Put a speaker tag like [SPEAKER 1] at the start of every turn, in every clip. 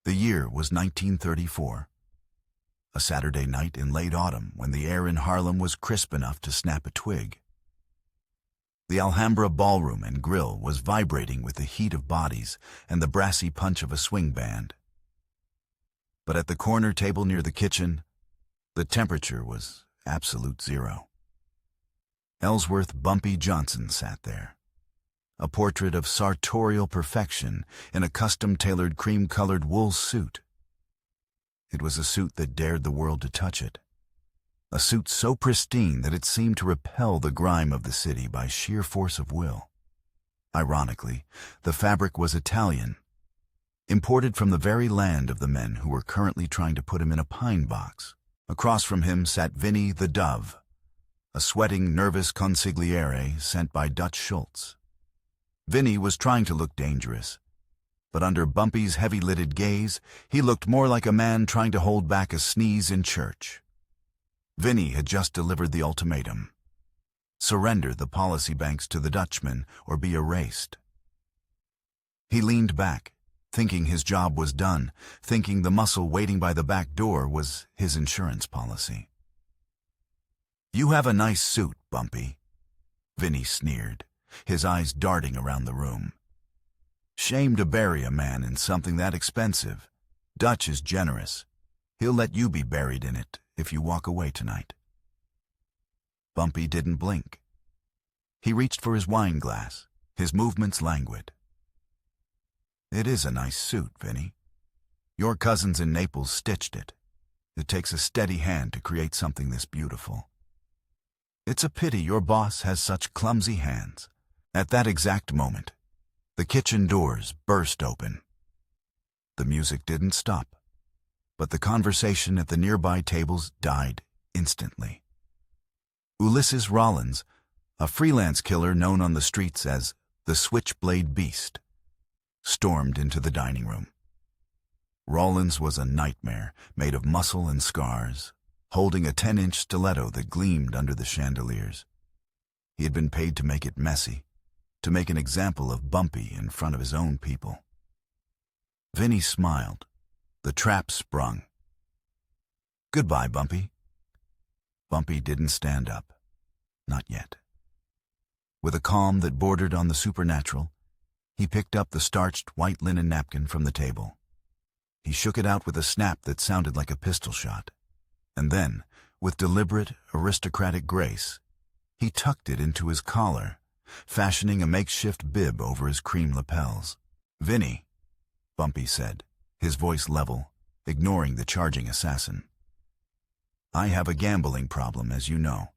[SPEAKER 1] The year was 1934. A Saturday night in late autumn when the air in Harlem was crisp enough to snap a twig. The Alhambra ballroom and grill was vibrating with the heat of bodies and the brassy punch of a swing band. But at the corner table near the kitchen, the temperature was absolute zero. Ellsworth Bumpy Johnson sat there, a portrait of sartorial perfection in a custom-tailored cream-colored wool suit. It was a suit that dared the world to touch it, a suit so pristine that it seemed to repel the grime of the city by sheer force of will. Ironically, the fabric was Italian, imported from the very land of the men who were currently trying to put him in a pine box. Across from him sat Vinny the Dove, a sweating, nervous consigliere sent by Dutch Schultz. Vinny was trying to look dangerous, but under Bumpy's heavy-lidded gaze, he looked more like a man trying to hold back a sneeze in church. Vinny had just delivered the ultimatum: surrender the policy banks to the Dutchman or be erased. He leaned back, thinking his job was done, thinking the muscle waiting by the back door was his insurance policy. "You have a nice suit, Bumpy," Vinny sneered, his eyes darting around the room. "Shame to bury a man in something that expensive. Dutch is generous. He'll let you be buried in it if you walk away tonight." Bumpy didn't blink. He reached for his wine glass, his movements languid. "It is a nice suit, Vinny. Your cousins in Naples stitched it. It takes a steady hand to create something this beautiful. It's a pity your boss has such clumsy hands." At that exact moment, the kitchen doors burst open. The music didn't stop, but the conversation at the nearby tables died instantly. Ulysses Rollins, a freelance killer known on the streets as the Switchblade Beast, stormed into the dining room. Rollins was a nightmare made of muscle and scars, holding a 10-inch stiletto that gleamed under the chandeliers. He had been paid to make it messy, to make an example of Bumpy in front of his own people. Vinny smiled. The trap sprung. "Goodbye, Bumpy." Bumpy didn't stand up. Not yet. With a calm that bordered on the supernatural, he picked up the starched white linen napkin from the table. He shook it out with a snap that sounded like a pistol shot. And then, with deliberate, aristocratic grace, he tucked it into his collar, fashioning a makeshift bib over his cream lapels. "Vinny," Bumpy said, his voice level, ignoring the charging assassin. "I have a gambling problem, as you know.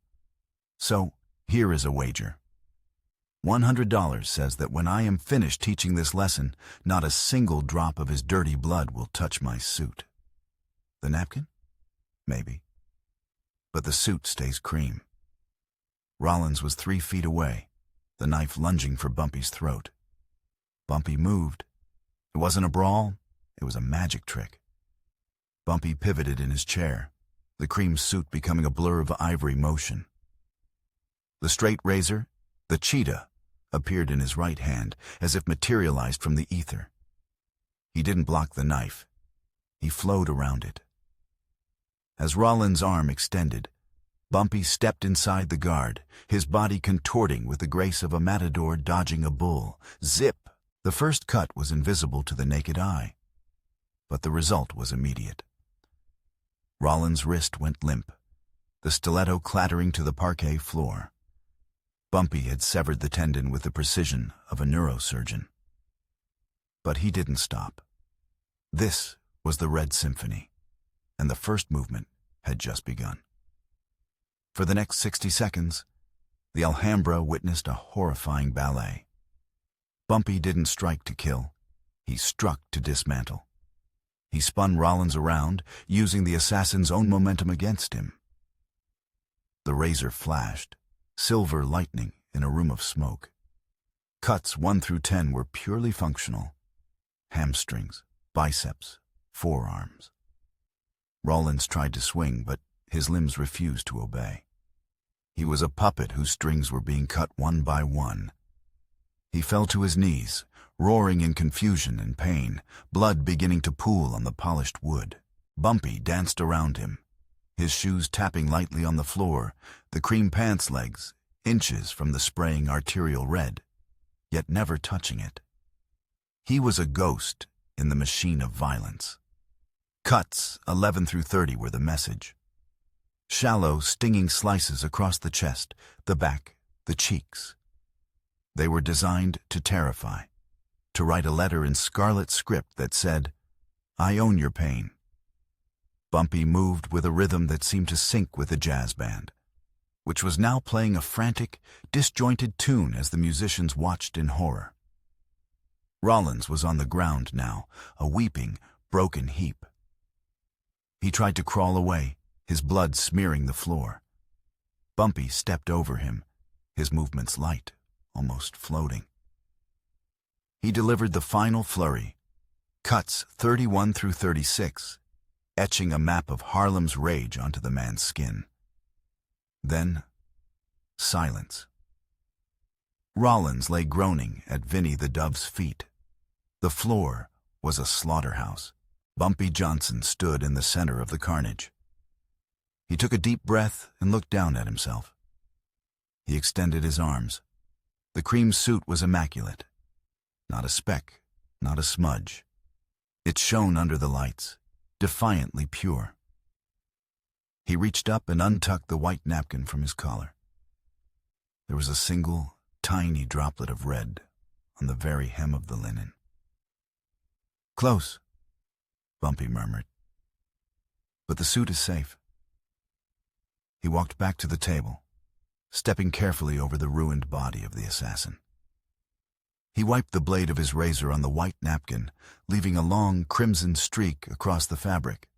[SPEAKER 1] So, here is a wager. $100 says that when I am finished teaching this lesson, not a single drop of his dirty blood will touch my suit. The napkin? Maybe. But the suit stays cream." Rollins was 3 feet away, the knife lunging for Bumpy's throat. Bumpy moved. It wasn't a brawl, it was a magic trick. Bumpy pivoted in his chair, the cream suit becoming a blur of ivory motion. The straight razor, the cheetah, appeared in his right hand, as if materialized from the ether. He didn't block the knife. He flowed around it. As Rollins' arm extended, Bumpy stepped inside the guard, his body contorting with the grace of a matador dodging a bull. Zip! The first cut was invisible to the naked eye, but the result was immediate. Rollins' wrist went limp, the stiletto clattering to the parquet floor. Bumpy had severed the tendon with the precision of a neurosurgeon. But he didn't stop. This was the Red Symphony, and the first movement had just begun. For the next 60 seconds, the Alhambra witnessed a horrifying ballet. Bumpy didn't strike to kill. He struck to dismantle. He spun Rollins around, using the assassin's own momentum against him. The razor flashed, silver lightning in a room of smoke. Cuts 1 through 10 were purely functional. Hamstrings, biceps, forearms. Rollins tried to swing, but his limbs refused to obey. He was a puppet whose strings were being cut one by one. He fell to his knees, roaring in confusion and pain, blood beginning to pool on the polished wood. Bumpy danced around him, his shoes tapping lightly on the floor, the cream pants legs inches from the spraying arterial red, yet never touching it. He was a ghost in the machine of violence. Cuts 11 through 30 were the message. Shallow, stinging slices across the chest, the back, the cheeks. They were designed to terrify, to write a letter in scarlet script that said, "I own your pain." Bumpy moved with a rhythm that seemed to sync with the jazz band, which was now playing a frantic, disjointed tune as the musicians watched in horror. Rollins was on the ground now, a weeping, broken heap. He tried to crawl away, his blood smearing the floor. Bumpy stepped over him, his movements light, almost floating. He delivered the final flurry, cuts 31 through 36, etching a map of Harlem's rage onto the man's skin. Then, silence. Rollins lay groaning at Vinnie the Dove's feet. The floor was a slaughterhouse. Bumpy Johnson stood in the center of the carnage. He took a deep breath and looked down at himself. He extended his arms. The cream suit was immaculate. Not a speck, not a smudge. It shone under the lights, defiantly pure. He reached up and untucked the white napkin from his collar. There was a single, tiny droplet of red on the very hem of the linen. "Close," Bumpy murmured. "But the suit is safe." He walked back to the table, stepping carefully over the ruined body of the assassin. He wiped the blade of his razor on the white napkin, leaving a long crimson streak across the fabric,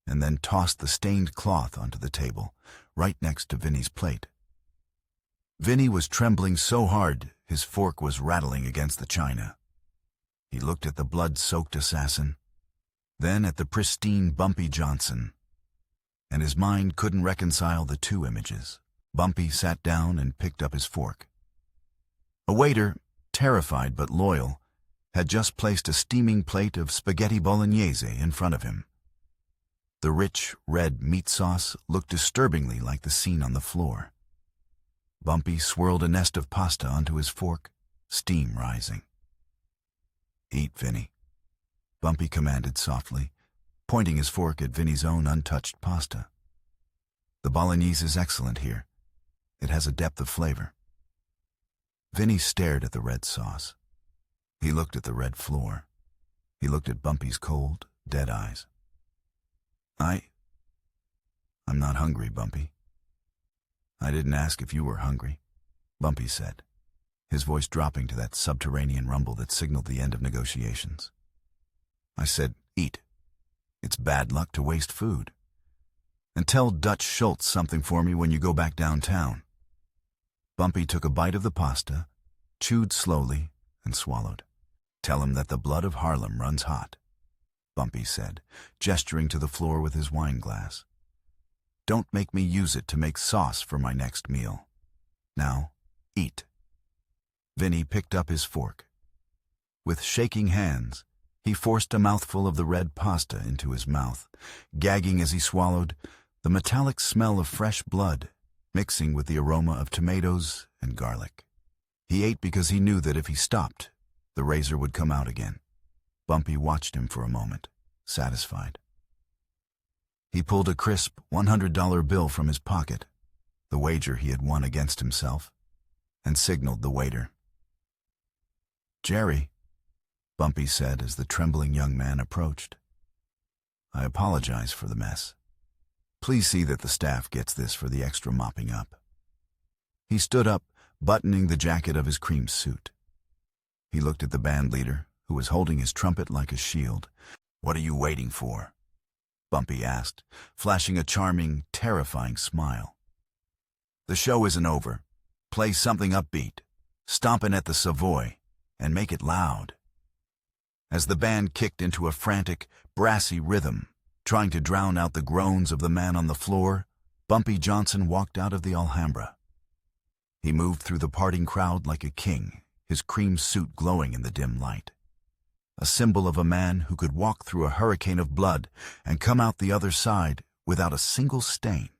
[SPEAKER 1] and then tossed the stained cloth onto the table, right next to Vinnie's plate. Vinnie was trembling so hard his fork was rattling against the china. He looked at the blood-soaked assassin, then at the pristine Bumpy Johnson, and his mind couldn't reconcile the two images. Bumpy sat down and picked up his fork. A waiter, terrified but loyal, had just placed a steaming plate of spaghetti bolognese in front of him. The rich, red meat sauce looked disturbingly like the scene on the floor. Bumpy swirled a nest of pasta onto his fork, steam rising. "Eat, Vinnie," Bumpy commanded softly, pointing his fork at Vinnie's own untouched pasta. "The bolognese is excellent here. It has a depth of flavor." Vinnie stared at the red sauce. He looked at the red floor. He looked at Bumpy's cold, dead eyes. I'm not hungry, Bumpy." "I didn't ask if you were hungry," Bumpy said, his voice dropping to that subterranean rumble that signaled the end of negotiations. "I said, eat. It's bad luck to waste food. And tell Dutch Schultz something for me when you go back downtown." Bumpy took a bite of the pasta, chewed slowly, and swallowed. "Tell him that the blood of Harlem runs hot," Bumpy said, gesturing to the floor with his wine glass. "Don't make me use it to make sauce for my next meal. Now, eat." Vinnie picked up his fork. With shaking hands, he forced a mouthful of the red pasta into his mouth, gagging as he swallowed, the metallic smell of fresh blood mixing with the aroma of tomatoes and garlic. He ate because he knew that if he stopped, the razor would come out again. Bumpy watched him for a moment, satisfied. He pulled a crisp $100 bill from his pocket, the wager he had won against himself, and signaled the waiter. "Jerry," Bumpy said as the trembling young man approached. "I apologize for the mess. Please see that the staff gets this for the extra mopping up." He stood up, buttoning the jacket of his cream suit. He looked at the band leader, who was holding his trumpet like a shield. "What are you waiting for?" Bumpy asked, flashing a charming, terrifying smile. "The show isn't over. Play something upbeat, stompin' at the Savoy, and make it loud." As the band kicked into a frantic, brassy rhythm, trying to drown out the groans of the man on the floor, Bumpy Johnson walked out of the Alhambra. He moved through the parting crowd like a king, his cream suit glowing in the dim light. A symbol of a man who could walk through a hurricane of blood and come out the other side without a single stain.